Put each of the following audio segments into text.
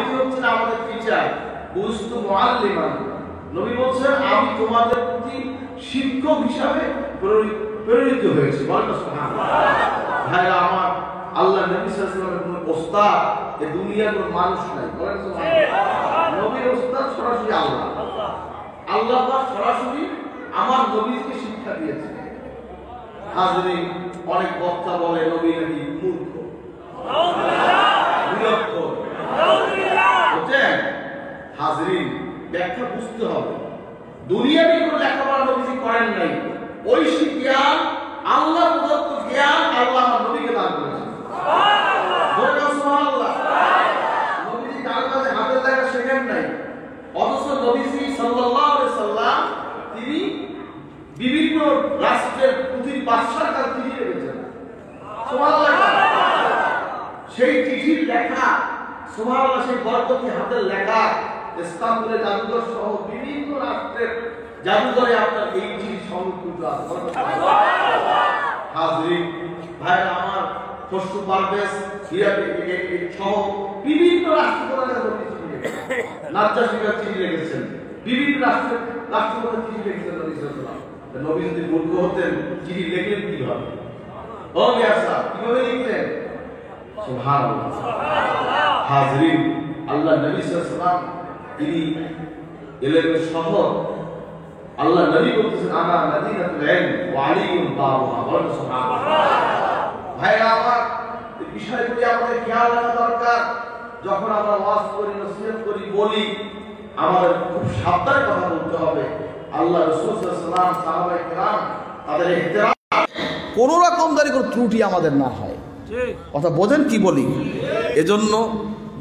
নবীজি হচ্ছেন আমাদের টিচার, বুঝতু মুআল্লিমান। নবী বলছেন আমি তোমাদের প্রতি শিক্ষক হিসাবে প্রেরিত হয়েছি। বলেন সুবহানাল্লাহ। ভাইরা আমার, আল্লাহ নবী সাল্লাল্লাহু আলাইহি ওয়াসাল্লামের কোনো ওস্তাদ এই দুনিয়ার কোনো মানুষ নাই। বলেন সুবহানাল্লাহ। নবীর ওস্তাদ সরাসরি আল্লাহ। আল্লাহ পাক সরাসরি আমার নবীকে শিক্ষা দিয়েছে। হাজরিন, অনেক বক্তা বলে নবী নাকি মূর্খ, বুঝছেন? হাজরিন, ব্যাখ্যা বুঝতে হবে। দুনিয়াবি কোনো লেখাপড়া নবীজি করেন নাই। ঐশী জ্ঞান, আল্লাহ প্রদত্ত জ্ঞান আল্লাহ আমার নবীকে দান করেছেন। সুবহানাল্লাহ। নবীজি কার কাছে হাতের লেখা শেখেন নাই, অথচ নবীজি সাল্লাল্লাহু আলাইহি সাল্লাম তিনি বিভিন্ন রাষ্ট্রের প্রতি বাদশার কাছে চিঠি লিখেছেন। সুবহানাল্লাহ। সেই চিঠির লেখা, সুবহানাল্লাহ, সেই বরকতি হাতের লেখা ইস্তানবুলের জাদুঘর সহ বিভিন্ন রাষ্ট্রের জাদুঘরে আপনার এই চিঠি সংরক্ষিত আছে। হাজরিন, ভাইরা আমার, খসরু পারভেজ সহ বিভিন্ন রাষ্ট্রপ্রধানের চিঠি লিখেছেন, নাজ্জাশীরা চিঠি লিখেছেন, বিভিন্ন রাষ্ট্রপ্রধান চিঠি লিখেছেন নবী সাল্লাল্লাহু আলাইহি ওয়াসাল্লাম। নবী যদি মূর্খ হতেন চিঠি লিখলেন কিভাবে? ও মিয়া সাহেব, কিভাবে লিখলেন? সুবহানাল্লাহ। হাজরিন, আল্লাহ নবী সাল্লাল্লাহু আলাইহি ওয়াসাল্লাম তিনি ইলমের শহর। আল্লাহ নবী বলতেছেন আনা মদিনাতুল ইলম ওয়া আলিয়ুন বাবুহা। বলেন সুবহানাল্লাহ। ভাইরা আমার, এই বিষয়গুলি আমাদের খেয়াল রাখা দরকার। যখন আমরা ওয়াজ করি, নসিহত করি, বলি, আমাদের খুব সাবধানে কথা বলতে হবে। আল্লাহ রাসূল সাল্লাল্লাহু আলাইহি ওয়াসাল্লাম, সাহাবায়ে কেরাম, তাদের ইহতিরাম, কোন রকম জানি কোনো ত্রুটি আমাদের না হয়। কথা বোঝেন কি বলি? এজন্য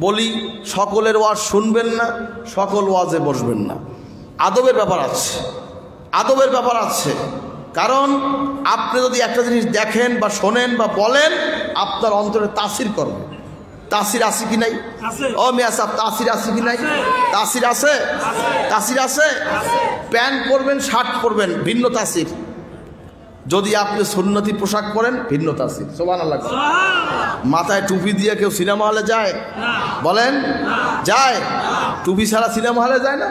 বলি, সকলের ওয়াজ শুনবেন না, সকল ওয়াজে বসবেন না। আদবের ব্যাপার আছে, আদবের ব্যাপার আছে। কারণ আপনি যদি একটা জিনিস দেখেন বা শোনেন বা বলেন, আপনার অন্তরে তাসির করবে। তাসির আছে কি নাই? ও মিয়া সাহেব, তাসির আছে কি নাই? তাসির আছে, তাসির আছে। প্যান্ট পরবেন, শার্ট পরবেন, ভিন্ন তাসির। যদি আপনি সুন্নতি পোশাক পরেন, ভিন্ন তাসির। সুবহানাল্লাহ। মাথায় টুপি দিয়ে কেউ সিনেমা হলে যায়? বলেন, যায়? টুপি ছাড়া সিনেমা হলে যায় না?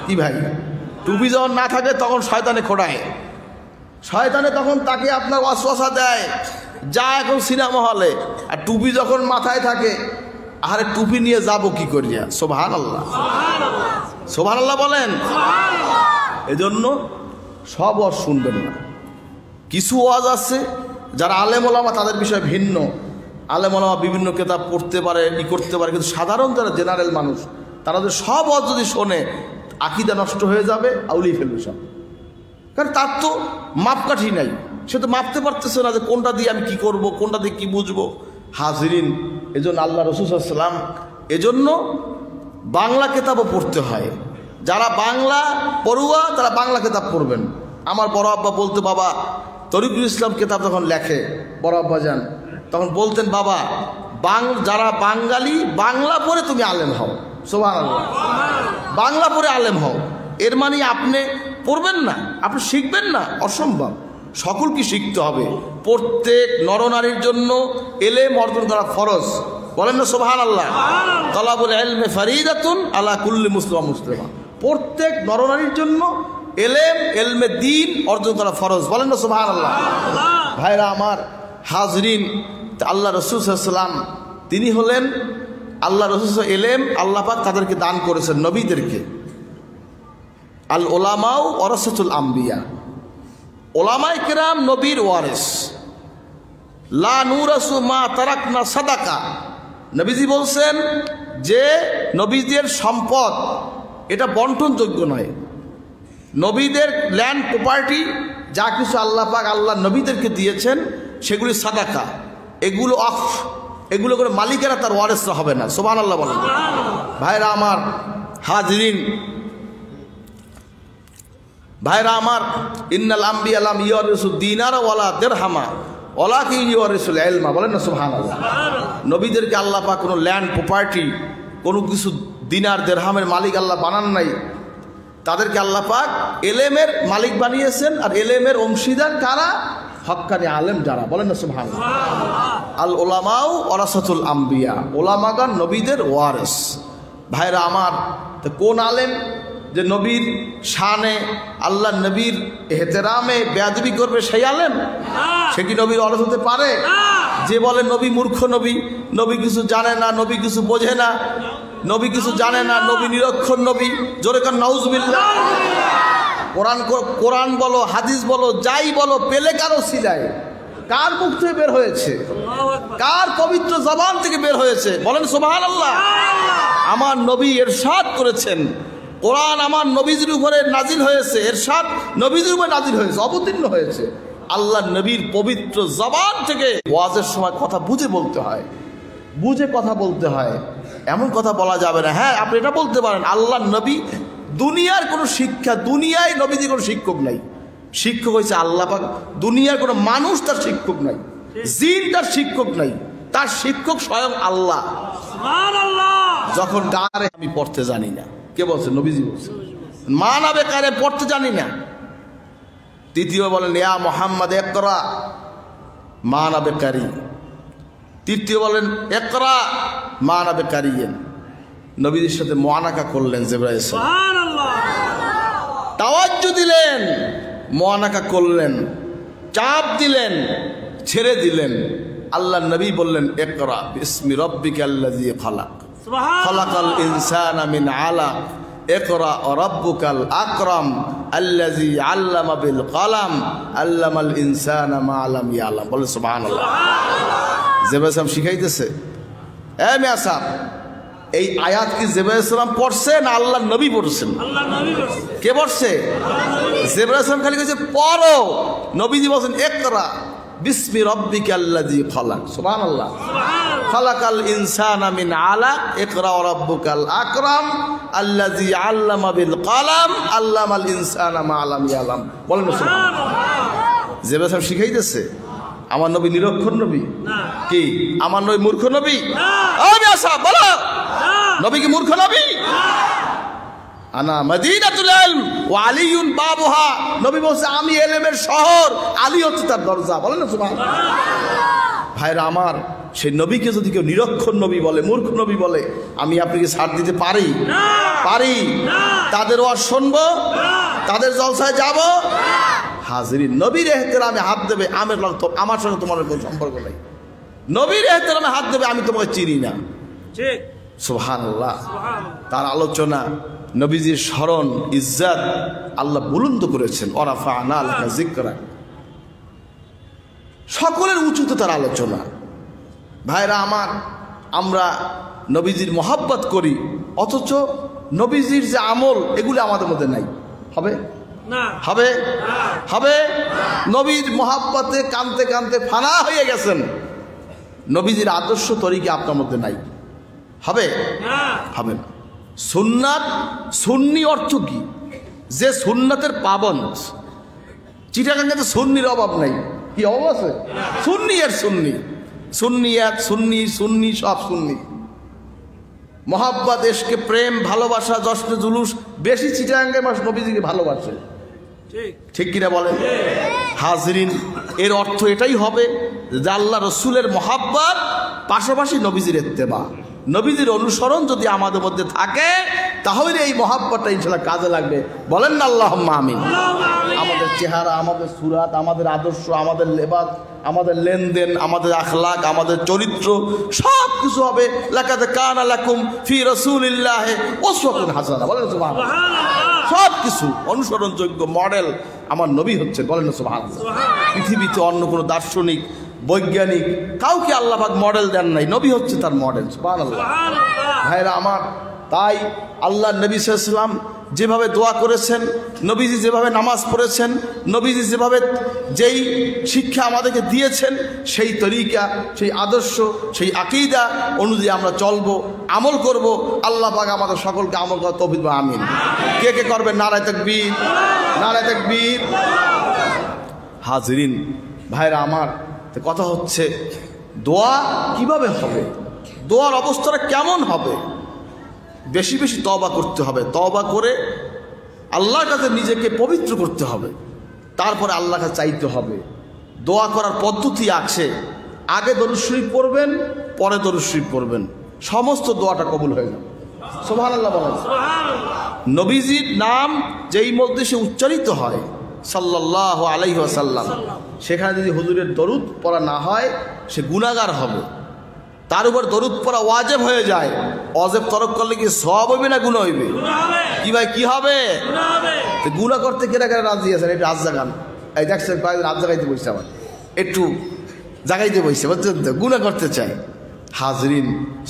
কি ভাই, টুপি যখন না থাকে তখন শয়তানে খোঁড়ায়, শয়তানে তখন তাকে আপনার ওয়াসওয়াসা দেয়, যা এখন সিনেমা হলে। আর টুপি যখন মাথায় থাকে, আরে টুপি নিয়ে যাব কি করিয়া? সুবহানাল্লাহ, সুবহানাল্লাহ বলেন। এজন্য সব ওয়াজ শুনবেন না। কিছু ওয়াজ আছে যারা আলেম ওলামা, তাদের বিষয় ভিন্ন। আলেম ওলামা বিভিন্ন কিতাব পড়তে পারে, ই করতে পারে, কিন্তু সাধারণ যারা জেনারেল মানুষ, তারা যদি সব ওয়াজ যদি শোনে, আকীদা নষ্ট হয়ে যাবে, আউলিয়ে ফেলবে সব। কারণ তার তো মাপকাঠি নাই, সে তো মাপতে পারতেছে না যে কোনটা দিয়ে আমি কি করব, কোনটা দিয়ে কি বুঝবো। হাজরিন, এজন্য আল্লাহ রাসূল সাল্লাল্লাহু আলাইহি ওয়াসাল্লাম, এজন্য বাংলা কিতাবও পড়তে হয়। যারা বাংলা পড়ুয়া তারা বাংলা কিতাব পড়বেন। আমার বড় আব্বা বলতো, বাবা তরিকুল ইসলাম কিতাব যখন লেখে, বড় আব্বা যান, তখন বলতেন, বাবা যারা বাঙালি, বাংলা পড়ে তুমি আলেম হও। সুবহানাল্লাহ। বাংলা পড়ে আলেম হও, এর মানে আপনি পড়বেন না, আপনি শিখবেন না, অসম্ভব। সকলকে শিখতে হবে। প্রত্যেক নরনারীর জন্য এলেম অর্জন করা ফরজ। বলেন না সুবহানাল্লাহ। তালাবুল ইলমি ফারিদাতুন আলা কুল্লি মুসলিম মুসলিমা। প্রত্যেক নরনারীর জন্য এলেম, এলমে দ্বীন অর্জন করা ফরজ। বলেন না সুবহানাল্লাহ। ভাইরা আমার, হাজরিন, আল্লাহ রাসূল সাল্লাল্লাহু আলাইহি ওয়াসাল্লাম তিনি হলেন, আল্লাহ রাসূল এলেম আল্লাহ পাক তাদেরকে দান করেছেন, নবীদেরকে। আল উলামাউ ওয়ারাসাতুল আম্বিয়া। ওলামায়ে কেরাম নবীর ওয়ারিস। লা নুরাসু মা তারাকনা সাদাকা। নবীজি বলছেন যে নবীদের সম্পদ এটা বন্টনযোগ্য নয়। নবীদের ল্যান্ড প্রপার্টি যা কিছু আল্লাহ পাক আল্লাহ নবীদেরকে দিয়েছেন, সেগুলি সাদাকা। এগুলো করে মালিকেরা তার ওয়ারিসরা হবে না। সুবহানাল্লাহ বলেন। ভাইরা আমার, হাজরিন, ভাইরা আমার, ইন্নাল আম্বিয়া লাম ইওয়ারিসু দিনারা ওয়ালা দিরহামা ওয়ালাকিন ইওয়ারিসুল ইলমা। বলেন না সুবহানাল্লাহ। নবীদেরকে আল্লাহ পাক কোনো ল্যান্ড প্রপার্টি, কোনো কিছু দিনার দিরহামের মালিক আল্লাহ বানান নাই। তাদেরকে আল্লাহ পাক এলেমের মালিক বানিয়েছেন। আর এলেমের অংশীদার কারা? হক্কানি আলেম যারা। বলেন না সুবহানাল্লাহ। আল উলামাউ ওয়ারাসাতুল আম্বিয়া। ওলামাগণ নবীদের ওয়ারিস। ভাইরা আমার, তো কোন আলেম যে নবীর শানে আল্লাহ নবীর এহতেরামে বেয়াদবি করবে সেই আলেম? সে কি নবীর ওয়ারিস হতে পারে? যে বলে নবী মূর্খ নবী, নবী কিছু জানে না, নবী কিছু বোঝে না, নবী কিছু জানে না, নবী নিরক্ষর নবী, জোরে কান নাউজুবিল্লাহ। কোরআন বলো, হাদিস বলো, যাই বলো, পেলে কারো সিলায়, কার মুখ থেকে বের হয়েছে? কার পবিত্র জবান থেকে বের হয়েছে? বলেন সুবহানাল্লাহ। আমার নবী ইরশাদ করেছেন, কোরআন আমার নবীজির উপরে নাজিল হয়েছে, ইরশাদ নবীজির উপরে নাজিল হয়েছে, অবতীর্ণ হয়েছে। আল্লাহ নবীর পবিত্র জবান থেকে ওয়াজের সময় কথা বুঝে বলতে হয়, বুঝে কথা বলতে হয়, এমন কথা বলা যাবে না। হ্যাঁ, আপনি এটা বলতে পারেন আল্লাহ নবী, দুনিয়ার কোনো শিক্ষা, দুনিয়ায় নবীজি কোনো শিক্ষক নাই, শিক্ষক হয়েছে আল্লাহ পাক। দুনিয়ার কোনো মানুষ তার শিক্ষক নাই, জিন তার শিক্ষক নাই, তার শিক্ষক স্বয়ং আল্লাহ। যখন গারে আমি পড়তে জানি না, কে বলছে? নবীজি বলছে। মা না বেকারে পড়তে জানি না। তৃতীয় বলেন ইয়া মুহাম্মদ ইকরা, মা না বেকারি। তৃতীয় বলেন ইকরা মা না বেকারিয়েন। নবীজির সাথে মুআনাকা করলেন জিবরাইল সুবহানাল্লাহ, তাওয়াজ্জু দিলেন, মুআনাকা করলেন, চাপ দিলেন, ছেড়ে দিলেন। আল্লাহ নবী বললেন ইকরা বিসমি রাব্বিকাল্লাযী খালাক, খালাকাল ইনসানা মিন আলাক, ইকরা রাব্বুকাল আকরাম আল্লাযী আল্লামা বিল কলম আল্লামাল ইনসানা মা লাম ইয়ালাম। বলেন সুবহানাল্লাহ। জিবরাইল সাহেব শিখাইতেছে, এ মিয়া সাহেব, এই আয়াত কি জিবরাইল সালাম পড়ছে না আল্লাহ নবী পড়ছেন? আল্লাহ নবী পড়ছেন। কে পড়ছে? জিবরাইল সালাম খালি কইছে পড়ো, নবীজি বলেন ইকরা বিসমি রাব্বিকাল্লাযী খালাক। সুবহানাল্লাহ। খালাকাল ইনসানা মিন আলাক, ইকরা রাব্বুকাল আকরাম আল্লাযী আল্লামা বিল কলম আল্লামাল ইনসানা মা লাম ইয়ালাম। বলেন সুবহানাল্লাহ। জিবরাইল সাহেব শিখাইতেছে আমার নবী নিরক্ষর নবী কি? আমার নবী মূর্খ নবী? আমি আসা বলো, নবী কি মূর্খ নবী? আনা মদিনাতুল ইলম ওয়া আলিয়ুন বাবুহা। নবী বলছে আমি ইলমের শহর, আলী হচ্ছে তার দরজা। বলেন না সুবহানাল্লাহ। ভাইরা আমার, সেই নবীকে যদি কেউ নিরক্ষর নবী বলে, মূর্খ নবী বলে, আমি আপনাকে ছাড় দিতে পারি? পারি? তাদের ওয়াজ শুনবো, তাদের জলসায় যাব? হাজিরিন, নবীর এহতেরামে হাত দেবে, আমার সঙ্গে তোমার কোনো সম্পর্ক নেই। নবীর এহতেরামে হাত দেবে, আমি তোমাকে চিনি না। ঠিক। সুবহানাল্লাহ। তার আলোচনা, নবীজির স্মরণ, ইজ্জত আল্লাহ বুলন্দ করেছেন। ওয়ারাফা'না লাকা যিকরাক, সকলের উঁচুতে তার আলোচনা। ভাইরা আমার, আমরা নবীজির মহব্বত করি, অথচ নবীজির যে আমল এগুলো আমাদের মধ্যে নাই। হবে না? হবে? হবে? নবীর মহব্বতে কানতে কানতে ফানা হয়ে গেছেন, নবীজির আদর্শ তরিকা আপনার মধ্যে নাই। হবে? হবে না। সুন্নাত, সুন্নি অর্থ কি? যে সুন্নাতের পাবন্দ। চিটাগাঙ্গে তো সুন্নির অভাব নাই। কি অভাব আছে? সুন্নি আর সুন্নি, সুন্নি এক, সুন্নি সুন্নি সব সুন্নি। মহাব্বত, এশকে, প্রেম, ভালোবাসা, জশ্নে জুলুস বেশি চিটাগাঙ্গে মানুষ নবীজিকে ভালোবাসে। ঠিক কিনা বলেন? হাজরিন, এর অর্থ এটাই হবে যে আল্লাহ রসুলের মহাব্বত পাশাপাশি নবীজির ইত্তেবা, নবীজির অনুসরণ যদি আমাদের মধ্যে থাকে, তাহলে এই মহাব্বতটা ইনশাআল্লাহ কাজে লাগবে। বলেন না আল্লাহুম্মা আমিন। আমাদের চেহারা, আমাদের সুরাত, আমাদের আদর্শ, আমাদের লেবাস, আমাদের লেনদেন, আমাদের আখলাক, আমাদের চরিত্র সব কিছু হবে লাকাদ কানা লাকুম ফি রাসূলিল্লাহি উসওয়াতুন হাসানাহ। বলেন সুবহানাল্লাহ। সব কিছু অনুসরণযোগ্য মডেল আমার নবী হচ্ছেন। বলেন সুবহানাল্লাহ। পৃথিবীতে অন্য কোনো দার্শনিক, বৈজ্ঞানিক কাউকে আল্লাহ পাক মডেল দেন নাই, নবী হচ্ছে তার মডেল। সুবহানাল্লাহ। ভাইরা আমার, তাই আল্লাহ নবী সাল্লাল্লাহু আলাইহি ওয়াসাল্লাম যেভাবে দোয়া করেছেন, নবীজি যেভাবে নামাজ পড়েছেন, নবীজি যেভাবে যেই শিক্ষা আমাদেরকে দিয়েছেন, সেই তরিকা, সেই আদর্শ, সেই আকীদা অনুযায়ী আমরা চলবো, আমল করব। আল্লাহ পাক আমাদের সকলকে আমল করার তৌফিক দান। আমিন। কে কে করবেন? নারায়ে তাকবীর, নারায়ে তাকবীর। হাজিরিন, ভাইরা আমার, কথা হচ্ছে দোয়া কিভাবে হবে, দোয়ার অবস্থাটা কেমন হবে? বেশি বেশি তওবা করতে হবে, তওবা করে আল্লাহর কাছে নিজেকে পবিত্র করতে হবে, তারপরে আল্লাহর কাছে চাইতে হবে। দোয়া করার পদ্ধতি আছে, আগে দরুদ শরীফ পড়বেন, পরে দরুদ শরীফ পড়বেন, সমস্ত দোয়াটা কবুল হয়ে যাবে। সুবহানাল্লাহ বলেন। নবীজির নাম যেই মজলিসে উচ্চারিত হয় সাল্লাল্লাহু আলাইহি ওয়াসাল্লাম, সেখানে যদি হুজুরের দরুদ পড়া না হয় সে গুনাহগার হবে। তার উপর দরুদ পড়া ওয়াজিব হয়ে যায়। ওয়াজিব তরক করলে কি সওয়াব হইবে না গুনাহ হইবে? কি ভাই কি হবে? গুনাহ করতে কেরা কেরা রাজি আছেন? একটু হাত জাগান। এই দেখছেন কয়েকদিন হাত জাগাইতে বসছে, আমার একটু জাগাইতে বসছে, বুঝছেন তো? গুনাহ করতে চাই। হাজরিন,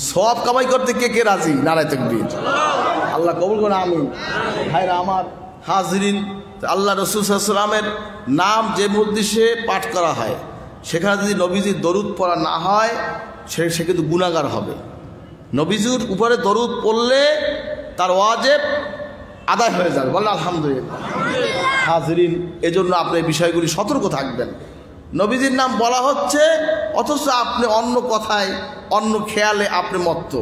সওয়াব কামাই করতে কে কে রাজি? নারায়ে তাকবীর। আল্লাহ কবুল করুন, আমিন। ভাইরা আমার, হাজরিন, আল্লাহ রাসূল সাল্লাল্লাহু আলাইহি ওয়াসাল্লামের নাম যে মজলিসে পাঠ করা হয় সেখানে যদি নবীজির দরুদ পড়া না হয় সে কিন্তু গুনাহগার হবে। নবীজির উপরে দরুদ পড়লে তার ওয়াজিব আদায় হয়ে যাবে। বলেন আলহামদুলিল্লাহ। হাজরিন, এজন্য আপনি এই বিষয়গুলি সতর্ক থাকবেন। নবীজির নাম বলা হচ্ছে অথচ আপনি অন্য কথায় অন্য খেয়ালে আপনি মত্ত,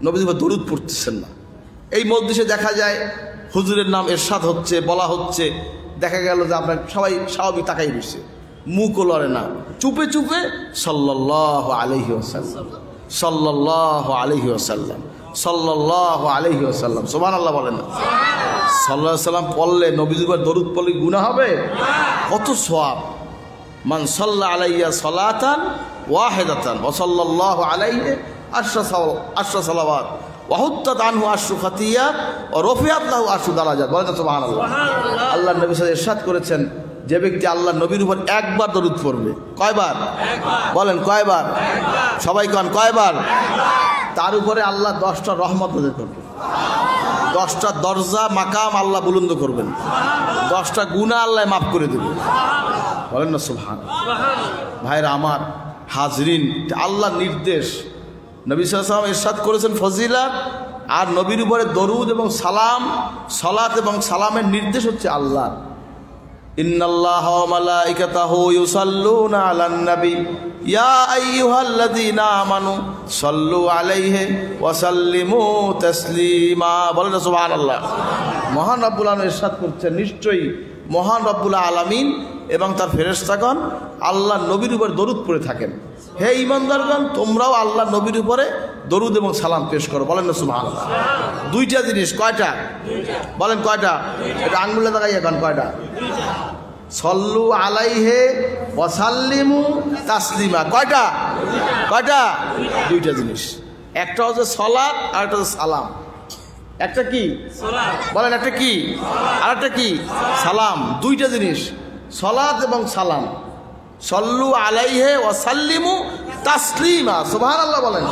নবীজির উপর দরুদ পড়তেছেন না। এই মজলিসে দেখা যায় হুজুরের নাম ইরশাদ হচ্ছে, বলা হচ্ছে, দেখা গেল যে আপনার সবাই স্বাভাবিক তাকাই রয়েছে, মুখও লড়ে না, চুপে চুপে সাল্লাল্লাহু আলাইহি ওয়াসাল্লাম, সাল্লাল্লাহু আলাইহি ওয়াসাল্লাম, সাল্লাল্লাহু আলাইহি ওয়াসাল্লাম, সুবহানাল্লাহ বলেন না? সাল্লাল্লাহু আলাইহি ওয়াসাল্লাম পড়লে, নবীজির উপর দরুদ পড়লে গুনাহ হবে? কত সওয়াব! মান সাল্লা আলাইয়া সালাতান ওয়াহিদাতান ওয়া সাল্লাল্লাহু আলাইহি আশরা সালাওয়াত ওয়া হুত্তাত আনহু আশরু খাতিয়াত ওয়া রফিআত লাহু আশরু দারাজাত। বলেন সুবহানাল্লাহ। আল্লাহর নবী সাল্লাল্লাহু আলাইহি ওয়াসাল্লাম ইরশাদ করেছেন, যে ব্যক্তি আল্লাহর নবীর উপর একবার দরুদ পড়বে, কয়বার? বলেন কয়বার? সবাই কোন কয়বার? তার উপরে আল্লাহ 10টা রহমত নাযিল করবেন, 10টা দরজা মাকাম আল্লাহ বুলন্দ করবেন, 10টা গুনাহ আল্লাহ মাফ করে দেবেন। বলেন না সুবহানাল্লাহ। ভাইরা আমার, হাজরিন, আল্লাহর নির্দেশ। নবী সাল্লাল্লাহু আলাইহি ওয়াসাল্লাম ইরশাদ করেছেন ফজিলত, আর নবীর উপরে দরুদ এবং সালাম, সালাত এবং সালামের নির্দেশ হচ্ছে আল্লাহ। ইন্নাল্লাহা ওয়া মালাইকাতাহু ইউসাল্লুনা আলান নবী ইয়া আইয়ুহাল্লাযীনা আমানু সাল্লু আলাইহি ওয়া সাল্লিমু তাসলিমা। বলেন সুবহানাল্লাহ। মহান রব্বুল আলামিন ইরশাদ করছেন, নিশ্চয়ই মহান রব্বুল আলামিন এবং তার ফেরেশতাগণ আল্লাহর নবীর উপর দরুদ পড়ে থাকেন। হে ঈমানদারগণ, তোমরাও আল্লাহর নবীর উপরে দরুদ এবং সালাম পেশ করো। বলেন না সুবহানাল্লাহ। দুইটা জিনিস, কয়টা? বলেন কয়টা? এটা আঙ্গুলে দেখাই এখন, কয়টা? সল্লু আলাইহি ওয়া সাল্লিমু তাসলিমা। কয়টা? কয়টা? দুইটা জিনিস। একটা হচ্ছে সালাত আর একটা হচ্ছে সালাম। একটা কি? বলেন একটা কি? আর একটা কি? সালাম। দুইটা জিনিস, সালাত এবং সালাম। সল্লু আলাইহি ওয়া সাল্লিমু তাসলিমা। সুবহানাল্লাহ বলেন।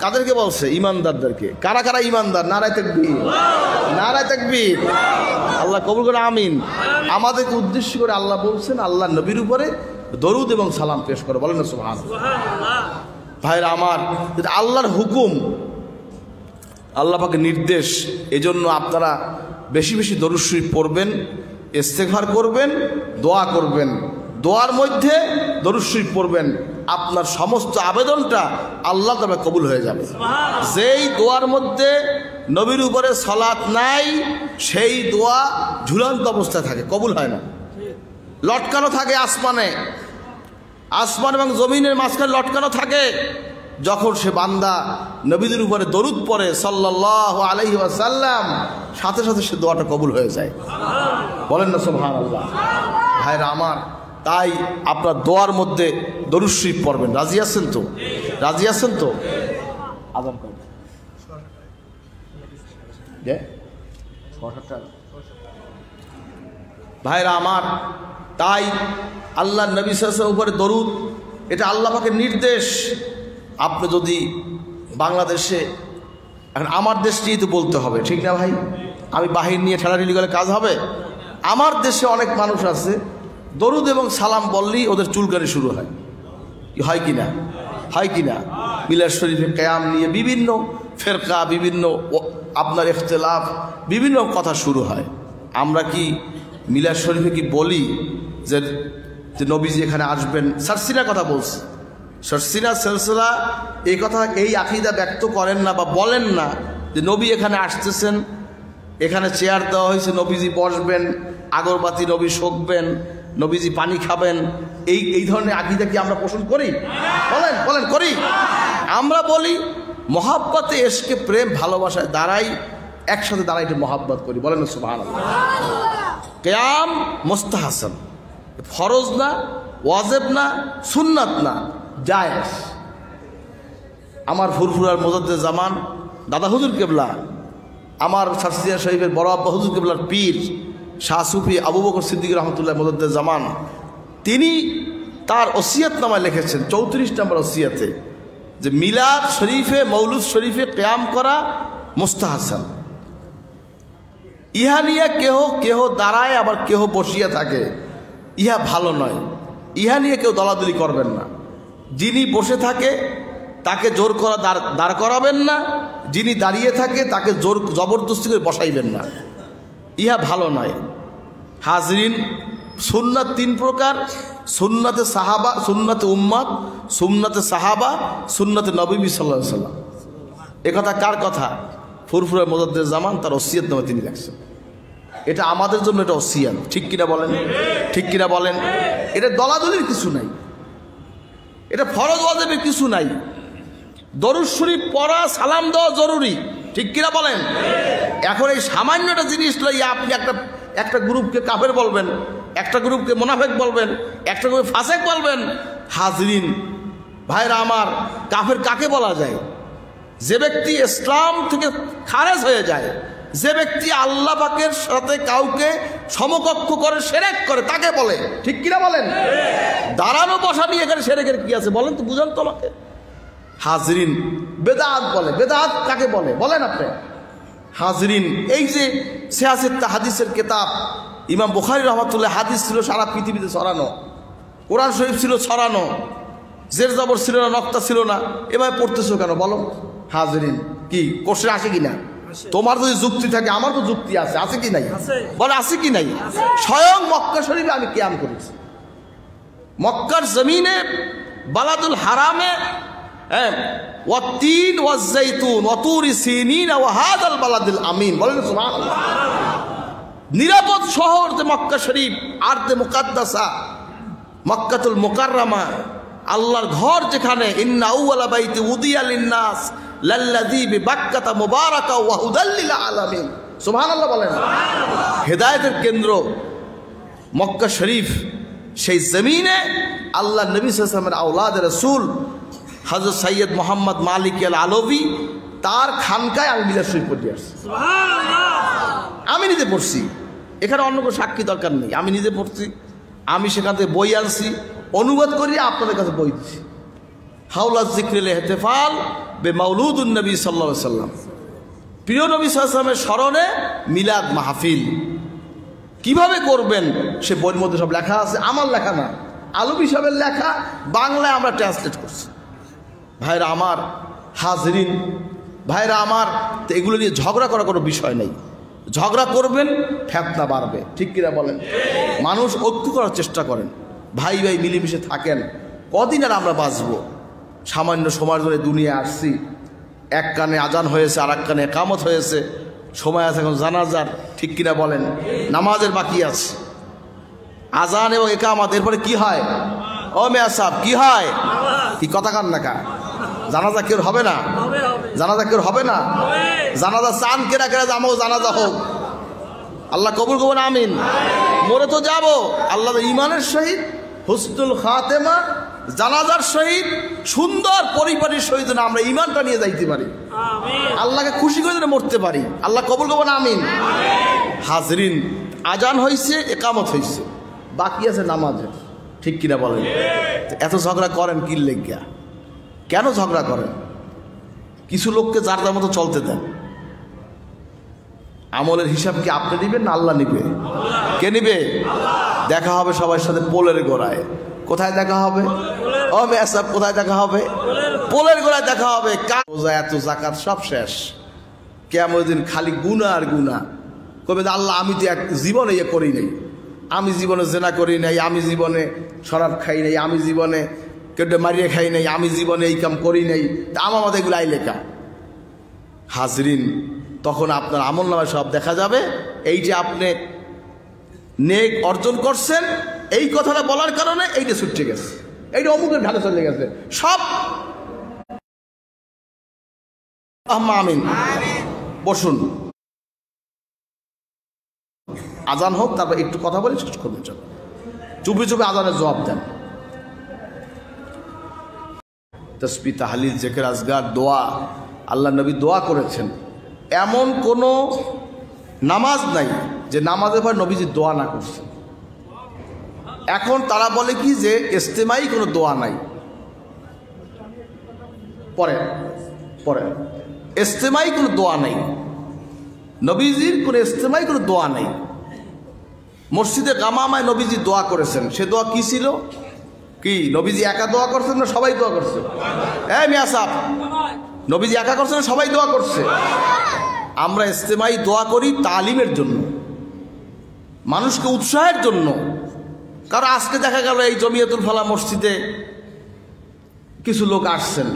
কাদেরকে বলছে? ঈমানদারদেরকে। কারা কারা ঈমানদার? নারায়ে তাকবীর, নারায়ে তাকবীর। আল্লাহ কবুল করে, আমিন। আমাদেরকে উদ্দেশ্য করে আল্লাহ বলছেন আল্লাহ নবীর উপরে দরুদ এবং সালাম পেশ করো। বলেন না সুবহানাল্লাহ। ভাইরা আমার, এটা আল্লাহর হুকুম, আল্লাহ পাকের নির্দেশ। এজন্য আপনারা বেশি বেশি দরুদ শরীফ পড়বেন, ইস্তেগফার করবেন, দোয়া করবেন। দোয়ার মধ্যে দরুদ শরীফ পড়বেন, আপনার সমস্ত আবেদনটা আল্লাহ তবে কবুল হয়ে যাবে। যেই দোয়ার মধ্যে নবীর উপরে সালাত নাই, সেই দোয়া ঝুলন্ত অবস্থায় থাকে, কবুল হয় না। লটকানো থাকে আসমানে, আসমান এবং জমিনের মাঝখানে লটকানো থাকে। যখন সে বান্দা নবীদের উপরে দরুদ পড়ে সাল্লাল্লাহু আলাইহি ওয়াসাল্লাম, সাথে সাথে সে দোয়াটা কবুল হয়ে যায়। বলেন না সুবহানাল্লাহ। ভাইরা আমার, তাই আপনার দোয়ার মধ্যে দরুদ শরীফ পড়বেন। রাজি আছেন তো? রাজি আছেন তো? আযান করেন। ভাইরা আমার, তাই আল্লাহ নবী সাল্লাল্লাহু আলাইহি ওয়াসাল্লামের উপরে দরুদ, এটা আল্লাহ পাকের নির্দেশ। আপনি যদি বাংলাদেশে, এখন আমার দেশ নিয়েই তো বলতে হবে, ঠিক না ভাই? আমি বাহির নিয়ে ঠেলাঠেলি করে কাজ হবে? আমার দেশে অনেক মানুষ আছে, দরুদ এবং সালাম বললেই ওদের চুলকানি শুরু হয়। হয় কি না? হয় কি না? মিলাদ শরীফে কিয়াম নিয়ে বিভিন্ন ফেরকা, বিভিন্ন আপনার ইখতিলাফ, বিভিন্ন কথা শুরু হয়। আমরা কি মিলাদ শরীফে কি বলি যে নবীজি এখানে আসবেন? সারসিনা কথা বলছি, সারসিনা সিলসিলা এই কথা, এই আকীদা ব্যক্ত করেন না বা বলেন না যে নবী এখানে আসতেছেন, এখানে চেয়ার দেওয়া হয়েছে, নবীজি বসবেন, আগরবাতি নবী শোকবেন, নবীজি পানি খাবেন। এই ধরনের আকীদা কি আমরা পোষণ করি? বলেন বলেন, করি? আমরা বলি মহাব্বতে এসকে প্রেম ভালোবাসায় দাঁড়াই, একসাথে দাঁড়াই একটু মহাব্বত করি, বলেন সুবহানাল্লাহ। কিয়াম মুস্তাহাসান, ফরজ না, ওয়াজিব না, সুন্নাত না, জায়েজ। আমার ফুরফুরার মুজাদ্দিদ জামান দাদা হুজুর কেবলা, আমার শারসিয়া শরীফের বড় আব্বা হুজুর কেবলার পীর শাহ সুফি আবু বকর সিদ্দিক রহমতুল্লাহ মুজাদ্দিদ জামান, তিনি তার ওসিয়ত নামায় লিখেছেন 34 নম্বর ওসিয়তে যে মিলাদ শরীফে, মৌলুদ শরীফে কিয়াম করা মুস্তাহাসান। ইহা নিয়ে কেহ দাঁড়ায় আবার কেহ বসিয়া থাকে, ইহা ভালো নয়। ইহা নিয়ে কেউ দলাদলি করবেন না। যিনি বসে থাকে তাকে জোর করা দাঁড় করাবেন না, যিনি দাঁড়িয়ে থাকে তাকে জবরদস্তি করে বসাইবেন না, ইহা ভালো নয়। হাজরিন, সুন্নাত 3 প্রকার: সুন্নাতে সাহাবা, সুন্নাতে উম্মাত, সুন্নাতে সাহাবা, সুন্নাতে নবী সাল্লাল্লাহু আলাইহি ওয়াসাল্লাম। একথা কার কথা? ফুরফুরা মুজাদ্দিদ জামান তার ওসিয়ত নামে তিনি লিখছেন। এটা আমাদের জন্য এটা ওসিয়ত, ঠিক কিনা বলেন? ঠিক কিনা বলেন? এটা দলাদলির কিছু নাই, এটা ফরজ ওয়াজিবের কিছু নাই। দরুদ শরীফ পড়া, সালাম দেওয়া জরুরি, ঠিক কিনা বলেন? এখন এই সামান্যটা জিনিস লইয়া আপনি একটা গ্রুপকে কাফের বলবেন, একটা গ্রুপকে মুনাফিক বলবেন, একটা গ্রুপকে ফাসেক বলবেন। হাজরিন ভাইরা আমার, কাফের কাকে বলা যায়? যে ব্যক্তি ইসলাম থেকে খারেজ হয়ে যায়, যে ব্যক্তি আল্লাহ পাকের সাথে কাউকে সমকক্ষ করে শিরক করে, তাকে বলে, ঠিক কিনা বলেন? দাঁড়ানো বসা নিয়ে এখানে শিরকের কি আছে বলেন তো, বুঝান তো আমাকে। হাজরিন, বেদাত বলে। বেদাত কাকে বলে বলেন আপনি? হাজরিন, এই যে সিয়াসিত্তা হাদিসের কিতাব, ইমাম বুখারী রহমাতুল্লাহ, হাদিস ছিল সারা পৃথিবীতে ছড়ানো, কোরআন শরীফ ছিল ছড়ানো, জের জবর ছিল না, নক্তা ছিল না, এভাবে পড়তেছো কেন বলো? হাজরিন, কি কোশ্চেন আসে কিনা? তোমার যদি যুক্তি থাকে, আমার তো যুক্তি আছে, আছে কি নাই? বলে আছে কি নাই? স্বয়ং মক্কা শরীফে আমি কিয়াম করেছি, মক্কার জমিনে, বালাদুল হারামে, ওয়াত্তিন ওয়াজ্জাইতুন ওয়াতুরি সিনিন ওয়া হাদাল বালাদিল আমিন, বলেন সুবহানাল্লাহ। নিরাপদ শহর যে মক্কা শরীফ, আরদে মুকাদ্দাসা, মক্কাতুল মুকাররমা, আল্লাহর ঘর যেখানে। ইন্না আউওয়ালা বাইতি উদিয়া লিন-নাস লাল্লাযী বিবাক্কাতা মুবারাকা ওয়া হুদাল লিল আলামিন, সুবহানাল্লাহ বলেন। হেদায়েতের কেন্দ্র মক্কা শরীফ, সেই জমিনে আল্লাহ নবী সাল্লাল্লাহু আলাইহি ওয়াসাল্লামের আওলাদ রাসূল হযরত সৈয়দ মোহাম্মদ মালিক আল আলভী, তার খানকায় আমি মিলাদ শরীফ পড়তে আসছি। আমি নিজে পড়ছি, এখানে অন্য কোনো সাক্ষী দরকার নেই, আমি নিজে পড়ছি। আমি সেখান থেকে বই আনছি, অনুবাদ করি, আপনাদের কাছে বই দিচ্ছি। হাওলা যিকরিল ইহতিফাল বে মাউলুদুন নবী সাল্লাল্লাহু আলাইহি ওয়াসাল্লাম, প্রিয় নবী সাল্লাল্লাহু আলাইহি ওয়াসাল্লামের স্মরণে মিলাদ মাহফিল কিভাবে করবেন সে বইয়ের মধ্যে সব লেখা আছে, আমার লেখা না, আলভী সাহেবের লেখা, বাংলায় আমরা ট্রান্সলেট করছি। ভাইরা আমার, হাজরিন ভাইরা আমার, তো এগুলো নিয়ে ঝগড়া করার কোনো বিষয় নেই। ঝগড়া করবেন, ফেতনা বাড়বে, ঠিক কিনা বলেন? মানুষ ঐক্য করার চেষ্টা করেন, ভাই ভাই মিলেমিশে থাকেন। কদিন আর আমরা বাঁচবো? সামান্য সময়ের ধরে দুনিয়া আসছি, এক কানে আজান হয়েছে, আর এক কানে একামত হয়েছে, সময় আছে এখন জানাজার, ঠিক কিনা বলেন? নামাজের বাকি আছে, আজান এবং একামত, এরপরে কি হয়? ও মেয়া সাহেব, কি হয়? কি কথা কান না কা? জানাজা কেউ হবে না? জানাজা কেউ হবে না? জানাজা চান কেরা কেরা, আমাও জানাজা হোক, আল্লাহ কবুল করবেন, আমিন। মরে তো যাব, আল্লাহ ইমানের সহিত হুসনুল খাতেমা, জানাজার সহিত সুন্দর পরিবারের সহিত না আমরা ইমানটা নিয়ে যাইতে পারি, আল্লাহকে খুশি করে যেন মরতে পারি, আল্লাহ কবুল করবেন, আমিন। হাজরিন, আজান হয়েছে, একামত হয়েছে, বাকি আছে নামাজের, ঠিক কিনা বলেন? এত ঝগড়া করেন কি লেগিয়া? কেন ঝগড়া করেন? কিছু লোককে যার যার মতো চলতে দেন। আমলের হিসাব কি আপনি নিবেন না আল্লাহ নিবে? কে নিবে? দেখা হবে সবার সাথে পোলের গোড়ায়। কোথায় দেখা হবে? ও মেসাব, কোথায় দেখা হবে? পোলের গোড়ায় দেখা হবে। রোজা, এত জাকাত, সব শেষ। কিয়ামতের দিন খালি গুনাহ আর গুনাহ। কবে আল্লাহ আমি তো এক জীবনে ইয়ে করি নাই, আমি জীবনে জেনা করি নাই, আমি জীবনে শরাব খাই নাই, আমি জীবনে কেটে মারিয়ে খাই নাই, আমি জীবনে এই কাম করি নাই, তা আমার মতো এগুলো আই লেখা। হাজরিন, তখন আপনার আমল নামায় সব দেখা যাবে। এই যে আপনি নেক অর্জন করছেন, এই কথাটা বলার কারণে এইটা ছুটে গেছে, এইটা অমুকের ঘাটে চলে গেছে, সব আমিন। বসুন, আজান হোক, তারপর একটু কথা বলে শেষ করবেন। চলো, চুপি চুপি আজানের জবাব দেন। তাসবিহ, তাহলিল, জিকির, আজগার, দোয়া, আল্লাহ নবী দোয়া করেছেন। এমন কোনো নামাজ নাই যে নামাজের পর নবীজি দোয়া না করছেন। এখন তারা বলে কি যে ইস্তেমাই কোনো দোয়া নাই। পরে পরে ইস্তেমাই কোনো দোয়া নাই, নবীজির কোনো ইস্তেমাই কোনো দোয়া নাই। মসজিদে গামামায় নবীজি দোয়া করেছেন। সে দোয়া কি ছিল? কি নবীজি একা দোয়া করছেন না সবাই দোয়া করছে? এই মিয়া সাহেব, নবীজি একা করছেন না সবাই দোয়া করছে? আমরা ইস্তেমাই দোয়া করি তালিমের জন্য, মানুষকে উৎসাহের জন্য। কারণ আজকে দেখা গেল এই জমিয়তুল ফালাহ মসজিদে কিছু লোক আসছেন,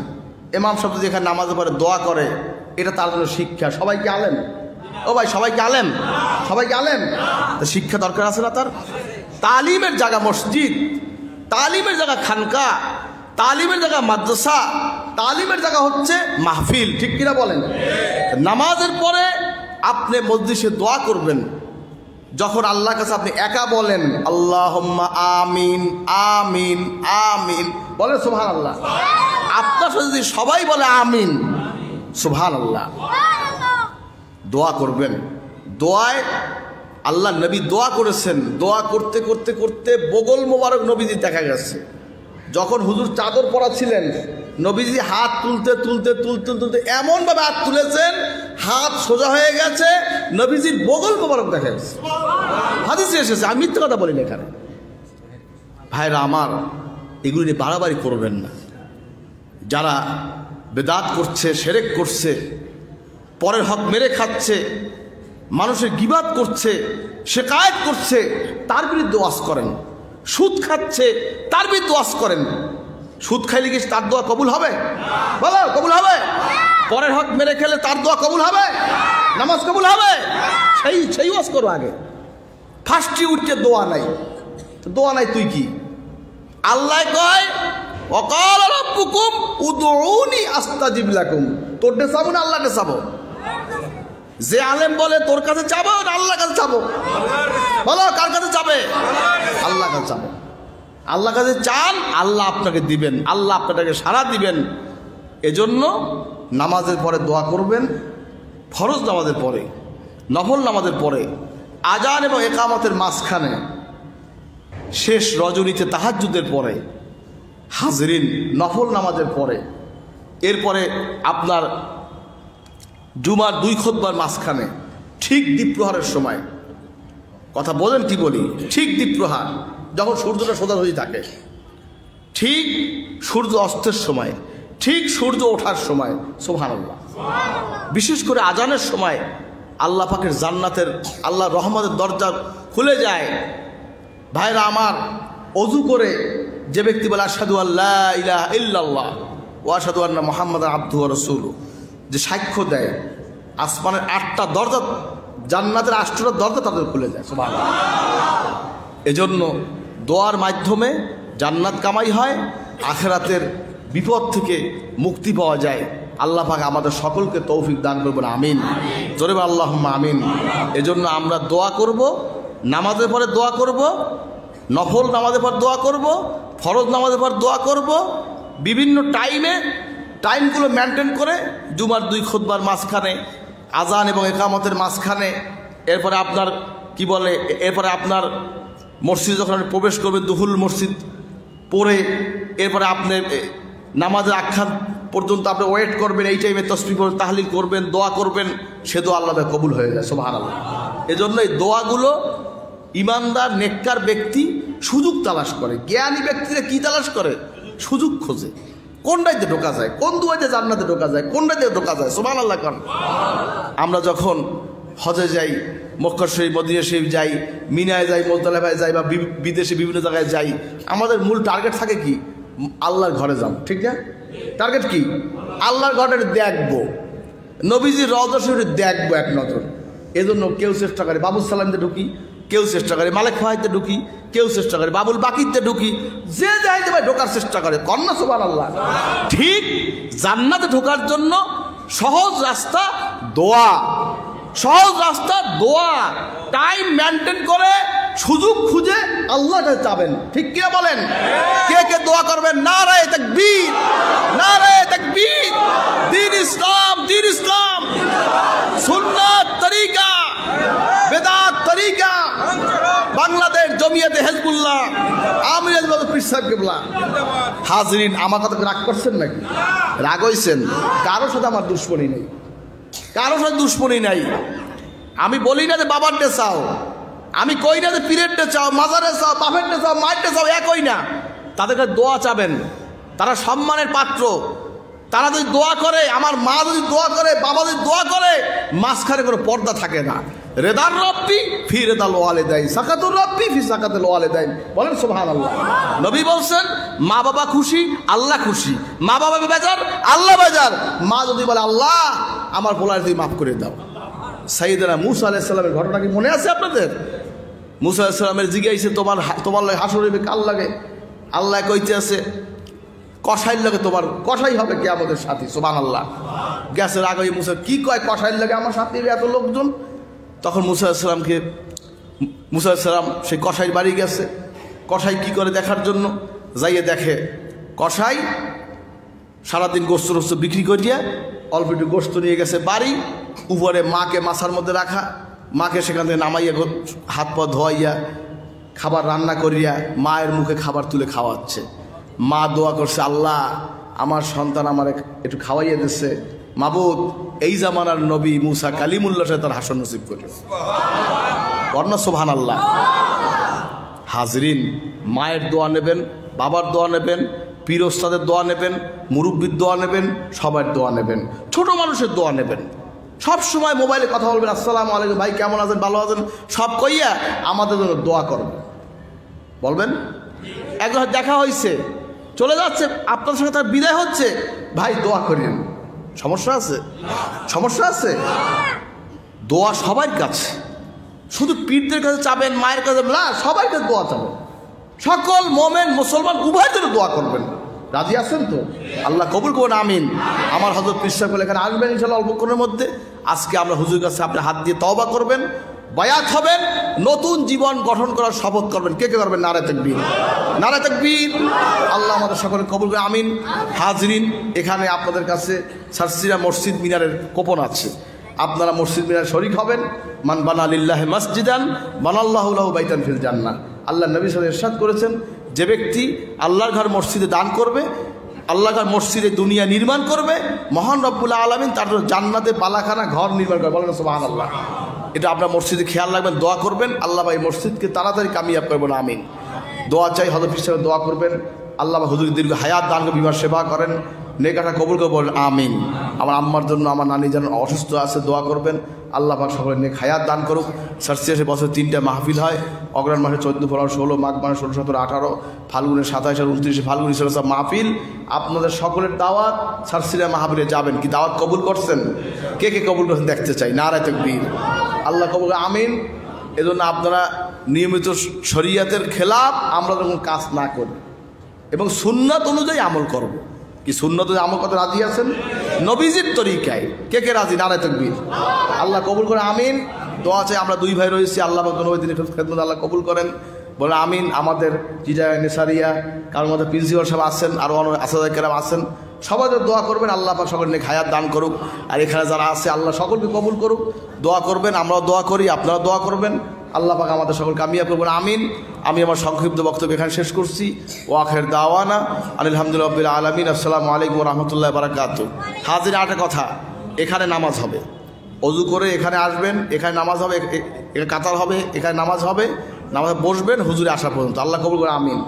ইমাম সাহেব যেখানে নামাজের পরে দোয়া করে, এটা তার জন্য শিক্ষা। সবাইকে আলেম? ও ভাই, সবাইকে আলেম? সবাইকে আলেম? তা শিক্ষা দরকার আছে না তার? তালিমের জায়গা মসজিদ, তালিমের জায়গা খানকা, তালিমের জায়গা মাদ্রাসা, তালিমের জায়গা হচ্ছে মাহফিল। ঠিক কিনা বলেন? নামাজের পরে আপনি মজলিসে দোয়া করবেন। যখন আল্লাহর কাছে আপনি একা বলেন আল্লাহুম্মা আমিন আমিন আমিন, বলেন সুবহানাল্লাহ। আপনার সাথে যদি সবাই বলে আমিন, সুবহানাল্লাহ, দোয়া করবেন। দোয়ায় আল্লাহ নবী দোয়া করেছেন। দোয়া করতে করতে করতে বগল মোবারক নবীজি দেখা গেছে। যখন হুজুর চাদর পরা ছিলেন, নবীজি হাত তুলতে তুলতে তুলতে তুলতে এমনভাবে হাত তুলেছেন, হাত সোজা হয়ে গেছে, নবীজির বগল মোবারক দেখা গেছে। হাদিসে এসেছে, আমি মিথ্যে কথা বলি না এখানে। ভাইরা আমার, এগুলি নিয়ে বাড়াবাড়ি করবেন না। যারা বেদাত করছে, শিরক করছে, পরের হক মেরে খাচ্ছে, মানুষের গীবাত করছে, শিকায়েত করছে, তার বিরুদ্ধে ওয়াজ করেন। সুদ খাচ্ছে, তার বিরুদ্ধে ওয়াজ করেন। সুদ খাইলে কি তার দোয়া কবুল হবে? বলো, কবুল হবে? পরের হক মেরে খেলে তার দোয়া কবুল হবে? নামাজ কবুল হবে? সেই ওয়াজ করো আগে। ফার্স্টে উঠছে দোয়া নাই, দোয়া নাই তুই কি? আল্লাহ কয় ওয়াকালা রাব্বুকুম উদউনি আস্তাজিব লাকুম। তোরটা চাবো না আল্লাহকে চাবো? যে আলেম বলে তোর কাছে চাবো না আল্লাহর কাছে চাবো? বলো, কার কাছে যাবে? আল্লাহর কাছে যাবে। আল্লাহর কাছে চান, আল্লাহ আপনাকে দিবেন, আল্লাহ আপনাকে সাড়া দিবেন। এজন্য নামাজের পরে দোয়া করবেন, ফরজ নামাজের পরে, নফল নামাজের পরে, আজান এবং ইকামতের মাঝখানে, শেষ রজনীতে তাহাজ্জুদের পরে, হাজরিন নফল নামাজের পরে, এরপরে আপনার জুমার 2 খুতবার মাঝখানে, ঠিক দ্বীপ্রহারের সময়। কথা বলেন কি বলি? ঠিক দ্বীপ্রহার, যখন সূর্যটা সোজা হয়ে থাকে, ঠিক সূর্য অস্তের সময়, ঠিক সূর্য ওঠার সময়, সুবহানাল্লাহ। বিশেষ করে আজানের সময় আল্লাহ পাকের জান্নাতের, আল্লাহ রহমতের দরজা খুলে যায়। ভাইরা আমার, অজু করে যে ব্যক্তি বলে আশহাদু আল্লা ইলাহা ইল্লাল্লাহ ওয়া আশহাদু আন্না মুহাম্মাদান আবদুহু ওয়া রাসূলুহু, যে সাক্ষ্য দেয়, আসমানের 8টা দরজা, জান্নাতের 8টা দরজা তাদের খুলে যায়। সুবহানাল্লাহ। এজন্য দোয়ার মাধ্যমে জান্নাত কামাই হয়, আখিরাতের বিপদ থেকে মুক্তি পাওয়া যায়। আল্লাহ পাক আমাদের সকলকে তৌফিক দান করবেন, আমিন। জোরে বল আল্লাহুম্মা আমিন। এজন্য আমরা দোয়া করব, নামাজের পরে দোয়া করব, নফল নামাজের পর দোয়া করব, ফরজ নামাজের পর দোয়া করব, বিভিন্ন টাইমগুলো মেনটেন করে, জুমার 2 খুতবার মাঝখানে, আজান এবং ইকামতের মাঝখানে, এরপরে আপনার কি বলে, এরপরে আপনার মসজিদ যখন আপনি প্রবেশ করবেন, দুহুল মসজিদ পড়ে, এরপরে আপনি নামাজের আখ্যান পর্যন্ত আপনি ওয়েট করবেন। এই টাইমে তাসবিহ করবেন, তাহলিল করবেন, দোয়া করবেন, সে দোয়া আল্লাহ কবুল হয়ে যায়। সুবহানাল্লাহ। এজন্য এই দোয়াগুলো ইমানদার নেককার ব্যক্তি সুযোগ তালাশ করে। জ্ঞানী ব্যক্তিরা কি তালাশ করে? সুযোগ খোঁজে, কোনটাইতে ঢোকা যায়, কোন দুয়াইতে জান্নাতে ঢোকা যায়, কোনটাইতে ঢোকা যায়। সুবহানাল্লাহ। কারণ আমরা যখন হজে যাই, মক্কা শরীফ, মদিনা শরীফ যাই, মিনায় যাই, মুজদালিফায় যাই, বা বিদেশে বিভিন্ন জায়গায় যাই, আমাদের মূল টার্গেট থাকে কি? আল্লাহর ঘরে যাব। ঠিক না? টার্গেট কি? আল্লাহর ঘরে দেখবো, নবীজির রওজা শরীফ দেখবো এক নজর। এজন্য কেউ চেষ্টা করে বাবুল সালামতে ঢুকি, কেউ চেষ্টা করে মালিক ফাহাইতে ঢুকি, কেউ চেষ্টা করে বাবুল বাকিতে ঢুকি, যে যাইতে ভাই ঢোকার চেষ্টা করে। কন্যা সুবহানাল্লাহ। ঠিক জান্নাতে ঢোকার জন্য সহজ রাস্তা দোয়া, সহজ রাস্তা দোয়া। টাইম মেনটেন করে সুযোগ খুঁজে আল্লাহকে চাবেন, ঠিক কিনা বলেন? কে কে দোয়া করবেন? নারায়ে তাকবীর, নারায়ে তাকবীর। দ্বীন ইসলাম, দ্বীন ইসলাম, সুন্নাত তরিকা, বেদাত তরিকা, বাংলাদেশ জমিয়তে হিজবুল্লাহ, আমির আজমত পীর সাহেব কিবলা। হাজরিন, আমার কথা রাগ করছেন নাকি? রাগ হইছেন? কারোর সাথে আমার দুশ্মনী নেই, কারোর সাথে দুশ্মনী নাই। আমি বলি না যে বাবারটা চাও, আমি কই না যে পীরেরটা চাও, মাজারে চাও, বাপেরটা চাও, মায়েরটা চাও, একই না। তাদেরকে দোয়া চাবেন, তারা সম্মানের পাত্র। তারা যদি দোয়া করে, আমার মা যদি দোয়া করে, বাবা যদি দোয়া করে, মাঝখানে কোনো পর্দা থাকে না। রেদার রব্বি ফি রেদাল ওয়ালিদাইন, সাকাতুর রব্বি ফি সাকাতুল ওয়ালিদাইন। বলেন সুবহানাল্লাহ। নবী বলছেন মা বাবা খুশি, আল্লাহ খুশি। মা বাবা বেজার, আল্লাহ বেজার। মা যদি বলে আল্লাহ আমার ভুল তুই মাফ করে দাও। সাইয়েদনা মুসা আলাইহিস সালামের ঘটনা কি মনে আছে আপনাদের? মুসা আলাইহিস সালামের জিজ্ঞাসা, তোমার লাগে হাসর হইবে কার লাগে? আল্লাহ কইতে আছে কসাইর লাগে, তোমার কসাই হবে কিয়ামতের সাথী। সুবহানাল্লাহ। গ্যাসের আগে মুসা কি কয়, কসাইর লাগে আমার সাথে এত লোকজন। তখন মুসা আলাইহিস সালাম সেই কসাইর বাড়ি গেছে। কসাই কি করে দেখার জন্য যাইয়ে দেখে, কসাই সারাদিন গোস্ত টোস্ত বিক্রি করিয়া অল্প একটু গোস্ত নিয়ে গেছে বাড়ি। উপরে মাকে মাছার মধ্যে রাখা, মাকে সেখান থেকে নামাইয়া হাত পা ধোয়াইয়া খাবার রান্না করিয়া মায়ের মুখে খাবার তুলে খাওয়াচ্ছে। মা দোয়া করছে, আল্লাহ আমার সন্তান আমার একটু খাওয়াইয়া দিচ্ছে, মাবুদ এই জামানার নবী মুসা কালিমুল্লাহ সাথে তার হাসন নসিব করে। বর্ণা সুবহানাল্লাহ। হাজরিন, মায়ের দোয়া নেবেন, বাবার দোয়া নেবেন, পীর ওস্তাদের দোয়া নেবেন, মুরব্বির দোয়া নেবেন, সবার দোয়া নেবেন, ছোট মানুষের দোয়া নেবেন। সব সময় মোবাইলে কথা বলবেন, আসসালামু আলাইকুম ভাই, কেমন আছেন, ভালো আছেন, সব কইয়া আমাদের জন্য দোয়া করবেন। বলবেন একবার দেখা হয়েছে, চলে যাচ্ছে, আপনার সঙ্গে তার বিদায় হচ্ছে, ভাই দোয়া করেন। সমস্যা আছে? সমস্যা আছে? দোয়া সবার কাছে, শুধু পীরদের কাছে চাবেন, মায়ের কাছে না, সবার কাছে দোয়া চাবেন। সকল মোমেন মুসলমান উভয়ের জন্য দোয়া করবেন। রাজি আছেন তো? আল্লাহ কবুল করুন, আমিন। আমার হযরত পীর সাহেব এখানে আসবেন ইনশাআল্লাহ অল্পক্ষণের মধ্যে। আজকে আমরা হুজুরের কাছে আপনি হাত দিয়ে তওবা করবেন, বায়াত হবেন, নতুন জীবন গঠন করার শপথ করবেন। কে কে করবেন? নারায়ে তাকবীর, নারায়ে তাকবীর। আল্লাহ আমাদের সকলে কবুল করে, আমিন। হাজরিন, এখানে আপনাদের কাছে সারসিরা মসজিদ মিনারের কুপন আছে, আপনারা মসজিদ মিনার শরীক হবেন। মান বানা লিল্লাহি মসজিদান বানাল্লাহু লাহু বাইতান ফিল জান্নাহ। আল্লাহ নবী সাল্লাল্লাহু আলাইহি ওয়াসাল্লাম ইরশাদ করেছেন, যে ব্যক্তি আল্লাহর ঘর মসজিদে দান করবে, আল্লাহর ঘর মসজিদে দুনিয়া নির্মাণ করবে, মহান রব্বুল আলামিন তার জন্য জান্নাতে বালাখানা ঘর নির্মাণ করবে। বলেন সুবহানাল্লাহ। এটা আপনার মসজিদে খেয়াল রাখবেন, দোয়া করবেন, আল্লাহ ভাই মসজিদকে তাড়াতাড়ি কামিয়াব করবেন, আমিন। দোয়া চাই, হযরত পীর সাহেব দোয়া করবেন, আল্লাহ হুজুরের দীর্ঘ হায়াত দান করে বিমার সেবা করেন, নেকাটা কবুল করে বলেন আমিন। আমার আম্মার জন্য, আমার নানি যেন অসুস্থ আছে, দোয়া করবেন, আল্লাহ পাক সকলের নেক হায়াত দান করুক। সারসিয়াসে বছর 3টা মাহফিল হয়, অগ্রহায়ণ মাসে 14 ফরওয়ার 16, মাঘ মাসে 16, 17, 18, ফাল্গুনে 27 আর 29 ফাল্গুন সব মাহফিল। আপনাদের সকলের দাওয়াত, সারসিয়া মাহফিলে যাবেন। কি দাওয়াত কবুল করছেন? কে কে কবুল করছেন দেখতে চাই। নারায়ে তাকবীর। আল্লাহ কবুল, আমিন। এজন্য আপনারা নিয়মিত শরীয়তের খেলাফ আমরা যখন কাজ না করি এবং সুন্নাত অনুযায়ী আমল করব। কি সুন্নাত অনুযায়ী আমল করতে রাজি আছেন? নবীজির তরিকায় কে কে রাজি? নারায়ে তাকবীর। আল্লাহ কবুল করে, আমিন। দোয়া চাই, আমরা 2 ভাই রয়েছি, আল্লাহ নবীর খেদমত আল্লাহ কবুল করেন, বলে আমিন। আমাদের জিজায় নেসারিয়া কারোর মধ্যে প্রিন্সিপাল সাহেব আছেন, আরও অনেক আসাদায়ে কেরাম আছেন, সবাই দোয়া করবেন, আল্লাহ পাক সকলের নেক হায়াত দান করুক। আর এখানে যারা আছে আল্লাহ সকলকে কবুল করুক। দোয়া করবেন, আমরাও দোয়া করি, আপনারা দোয়া করবেন, আল্লাহ পাক আমাদের সকল কামিয়াব করবেন, আমিন। আমি আমার সংক্ষিপ্ত বক্তব্য এখানে শেষ করছি। ও আখির দাওয়ানা আলহামদুলিল্লাহি রাব্বিল আলামিন। আসসালামু আলাইকুম ওয়া রাহমাতুল্লাহি ওয়া বারাকাতুহু। হাজির, আরেকটা কথা, এখানে নামাজ হবে, অজু করে এখানে আসবেন, এখানে নামাজ হবে, এখানে কাতার হবে, এখানে নামাজ হবে, নামাজে বসবেন হুজুরে আসা পর্যন্ত। আল্লাহ কবুল করে, আমিন।